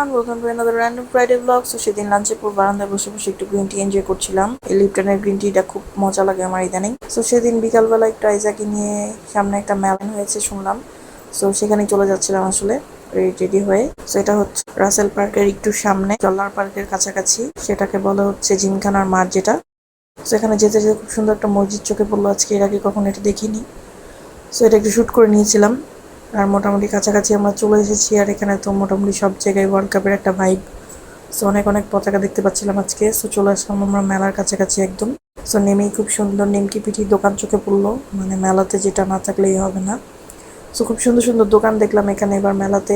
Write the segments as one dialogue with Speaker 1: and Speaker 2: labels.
Speaker 1: Everyone, welcome to another random Friday blog. So সেদিন লাঞ্চের পর বারান্দায় বসে বসে একটু গ্রিন টি এনজয় করছিলাম। এই লিপটনের গ্রিন টিটা খুব মজা লাগে আমার ইদানিং। সো সেদিন বিকালবেলা একটু আইজাকে নিয়ে সামনে একটা মেলা হয়েছে শুনলাম। সো সেখানে চলে যাচ্ছিলাম আসলে রেডি হয়ে। সো এটা হচ্ছে রাসেল পার্কের একটু সামনে, জল্লার পার্কের কাছাকাছি। সেটাকে বলা হচ্ছে জিমখানার মাঠ যেটা। সো এখানে যেতে যেতে খুব সুন্দর একটা মসজিদ চোখে পড়লো আজকে, এর আগে কখনো এটা দেখিনি। সো এটা একটু শ্যুট করে নিয়েছিলাম। আর মোটামুটি কাছাকাছি আমরা চলে এসেছি। আর এখানে তো মোটামুটি সব জায়গায় ওয়ার্ল্ড কাপের একটা ভাইব। সো অনেক অনেক পতাকা দেখতে পাচ্ছিলাম আজকে। সো চলে আসলাম আমরা মেলার কাছাকাছি একদম। সো নেমেই খুব সুন্দর নিমকি পিঠি দোকান চোখে পড়লো, মানে মেলাতে যেটা না থাকলেই হবে না। সো খুব সুন্দর সুন্দর দোকান দেখলাম এখানে এবার মেলাতে।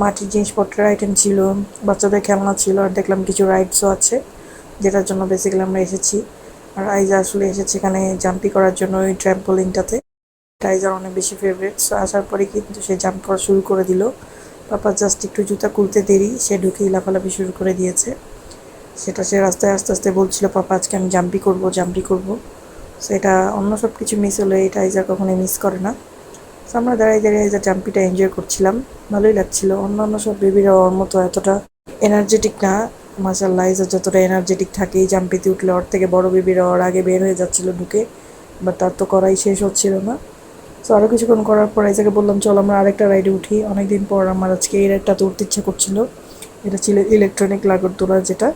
Speaker 1: মাটির জিনিসপত্রের আইটেম ছিল, বাচ্চাদের খেলনা ছিল, আর দেখলাম কিছু রাইডসও আছে, যেটার জন্য বেসিক্যালি আমরা এসেছি। আর আইজা আসলে এসেছে এখানে জাম্পি করার জন্য ওই ট্র্যাম্পোলিনটাতে। টাইজার অনেক বেশি ফেভারিট। সো আসার পরে কিন্তু সে জাম্প করা শুরু করে দিল। পাপা জাস্ট একটু জুতা খুলতে দেরি, সে ঢুকেই লাফালাফি শুরু করে দিয়েছে। সেটা সে রাস্তায় আস্তে আস্তে বলছিল, পাপা আজকে আমি জাম্পি করবো জাম্পি করবো। সেটা অন্য সব কিছু মিস হলো, এই টাইজার কখনোই মিস করে না। সো আমরা দাঁড়িয়ে দাঁড়িয়ে যে জাম্পিটা এনজয় করছিলাম, ভালোই লাগছিল। অন্যান্য সব বেবিরা ওর মতো এতটা এনার্জেটিক না। মাশাআল্লাহ আইজা যতটা এনার্জেটিক থাকে এই জাম্পিতে উঠলে, ওর থেকে বড় বেবিরা ওর আগে বের হয়ে যাচ্ছিল ঢুকে। বাট তার তো করাই শেষ হচ্ছিল না। সো আরও কিছুক্ষণ করার পর আইজাকে বললাম, চল আমরা আরেকটা রাইডে উঠি। অনেকদিন পর আমার আজকে এই রাইডটাতে উঠতে ইচ্ছা করছিল। এটা ছিল ইলেকট্রনিক নাগরদোলা যেটা।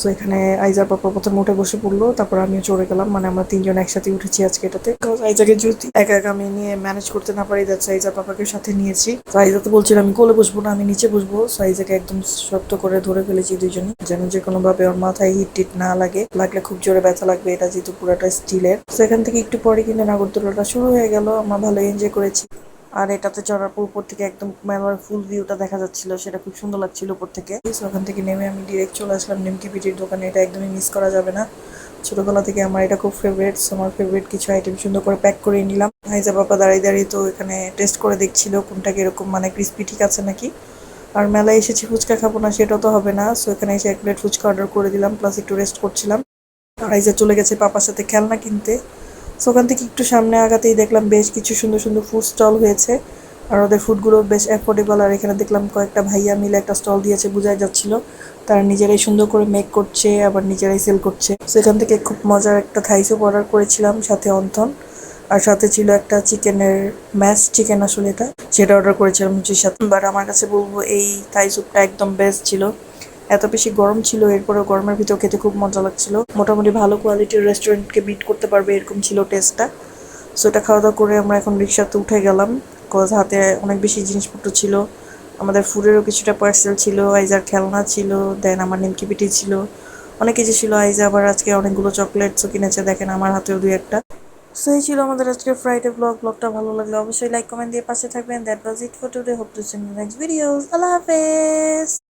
Speaker 1: সো এখানে আইজার পাপা প্রথমে উঠে বসে পড়লো, তারপর আমিও চড়ে গেলাম। মানে আমরা তিনজন একসাথে উঠেছি আজকে এটাতে। আইজাকে যদি একা একা আমি নিয়ে ম্যানেজ করতে না পারি, যাচ্ছে আইজার পাপাকে সাথে নিয়েছি। তো আইজা তো বলছিল আমি কোলে বসবো না, আমি নিচে বসবো। সো আইজাকে একদম শক্ত করে ধরে ফেলেছি দুজনই, যেন যে কোনো ভাবে ওর মাথায় হিট টিট না লাগে। লাগলে খুব জোরে ব্যথা লাগবে, এটা যেহেতু পুরোটা স্টিলের। তো এখান থেকে একটু পরে কিন্তু নাগরদোলাটা শুরু হয়ে গেল। আমরা ভালো এনজয় করেছি। আর এটাতে চড়ার পর উপর থেকে একদম মেলার ফুল ভিউটা দেখা যাচ্ছিল, সেটা খুব সুন্দর লাগছিল উপর থেকে। ওখান থেকে নেমে আমি ডিরেক্ট চলে আসলাম নিমকি পিঠির দোকানে। এটা একদমই মিস করা যাবে না, ছোটবেলা থেকে আমার এটা খুব ফেভারিট। আমার ফেভারিট কিছু আইটেম সুন্দর করে প্যাক করে নিলাম। আইজা বাবা দাঁড়িয়ে দাঁড়িয়ে তো এখানে টেস্ট করে দেখছিল কোনটা কিরকম, মানে ক্রিস্পি ঠিক আছে নাকি। আর মেলায় এসেছি ফুচকা খাবো না সেটা তো হবে না। সো এখানে এসে এক প্লেট ফুচকা অর্ডার করে দিলাম, প্লাস একটু রেস্ট করছিলাম। আর আইজা চলে গেছে পাপার সাথে খেলনা কিনতে। সো ওখান থেকে একটু সামনে আগাতেই দেখলাম বেশ কিছু সুন্দর সুন্দর ফুড স্টল হয়েছে। আর ওদের ফুডগুলো বেশ অ্যাফোর্ডেবল। আর এখানে দেখলাম কয়েকটা ভাইয়া মিলে একটা স্টল দিয়েছে, বোঝাই যাচ্ছিল তারা নিজেরাই সুন্দর করে মেক করছে, আবার নিজেরাই সেল করছে। সেখান থেকে খুব মজার একটা থাই স্যুপ অর্ডার করেছিলাম, সাথে অন্থন। আর সাথে ছিল একটা চিকেনের ম্যাশ চিকেন, আসলে এটা সেটা অর্ডার করেছিলাম লুচির সাথে। বাট আমার কাছে বলবো এই থাই স্যুপটা একদম বেস্ট ছিল। এত বেশি গরম ছিল, এরপরেও গরমের ভিতর খেতে খুব মজা লাগছিল। মোটামুটি ভালো কোয়ালিটির রেস্টুরেন্টকে বিট করতে পারবে এরকম ছিল টেস্টটা। সো এটা খাওয়া দাওয়া করে আমরা এখন রিক্সাতে উঠে গেলাম, কজ হাতে অনেক বেশি জিনিসপত্র ছিল। আমাদের ফুডেরও কিছুটা পার্সেল ছিল, আইজার খেলনা ছিল, দেন আমার নিমকি পিঠি ছিল, অনেক কিছু ছিল। আইজা আবার আজকে অনেকগুলো চকলেটসও কিনেছে, দেখেন আমার হাতেও দুই একটা। সো এই ছিল আমাদের আজকে ফ্রাইডে ব্লগটা ভালো লাগলে অবশ্যই লাইক কমেন্ট দিয়ে পাশে থাকবেন। That was it for today, hope to see you next videos. আল্লাহ হাফেজ।